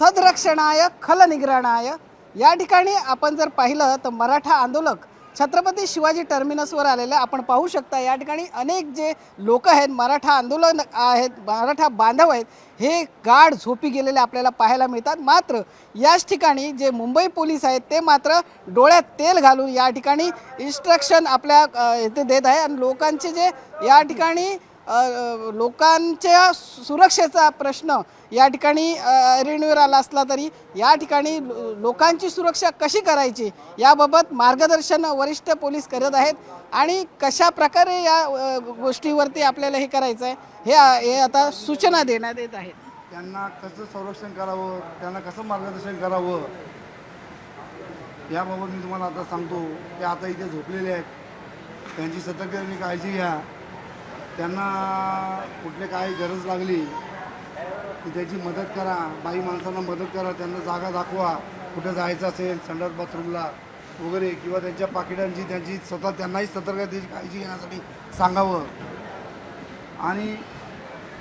सदरक्षणाय खलनिग्रहणाय या ठिकाणी आपण जर पाहिलं तर मराठा आंदोलक छत्रपती शिवाजी टर्मिनसवर आलेले आपण पाहू शकता। या ठिकाणी अनेक जे लोक आहेत, मराठा आंदोलन आहेत, मराठा बांधव आहेत, हे गाढ झोपी गेलेले आपल्याला पाहायला मिळतात। मात्र याच ठिकाणी जे मुंबई पोलीस आहेत ते मात्र डोळ्यात तेल घालून या ठिकाणी इन्स्ट्रक्शन आपल्या इथे देत आहे आणि लोकांचे जे या ठिकाणी लोकांच्या सुरक्षेचा प्रश्न या ठिकाणी ऐरणीवर आला असला तरी या ठिकाणी लोकांची सुरक्षा कशी करायची याबाबत मार्गदर्शन वरिष्ठ पोलीस करत आहेत आणि कशा प्रकारे या गोष्टीवरती आपल्याला हे करायचं आहे हे आता सूचना देण्यात येत आहेत। त्यांना कसं संरक्षण करावं, त्यांना कसं मार्गदर्शन करावं याबाबत मी तुम्हाला आता सांगतो की आता इथे झोपलेले आहेत, त्यांची सतर्कतेने काळजी घ्या। त्यांना कुठले काही गरज लागली की त्याची मदत करा, बाई माणसांना मदत करा, त्यांना जागा दाखवा, कुठं जायचं असेल संडास बाथरूमला वगैरे किंवा त्यांच्या पाकिटांची त्यांची स्वतः त्यांनाही सतर्कतेची काळजी घेण्यासाठी सांगावं आणि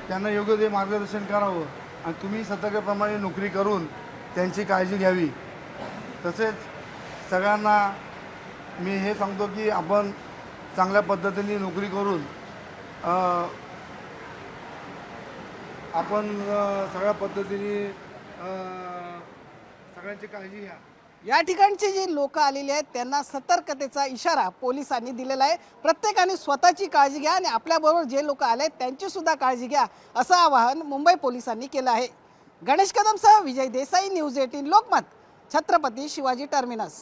त्यांना योग्य ते मार्गदर्शन करावं आणि तुम्ही सतर्कप्रमाणे नोकरी करून त्यांची काळजी घ्यावी। तसेच सगळ्यांना मी हे सांगतो की आपण चांगल्या पद्धतीने नोकरी करून आपण सगळ्या पद्धतीने सगळ्यांची काळजी घ्या। या ठिकाणचे जे लोक आलेले आहेत त्यांना सतर्कतेचा इशारा पोलिसांनी दिलेला आहे। प्रत्येकाने स्वतःची काळजी घ्या आणि आपल्याबरोबर जे लोक आले त्यांची सुद्धा काळजी घ्या असं आवाहन मुंबई पोलिसांनी केलं आहे। गणेश कदमसह विजय देसाई, न्यूज 18 लोकमत, छत्रपती शिवाजी टर्मिनस।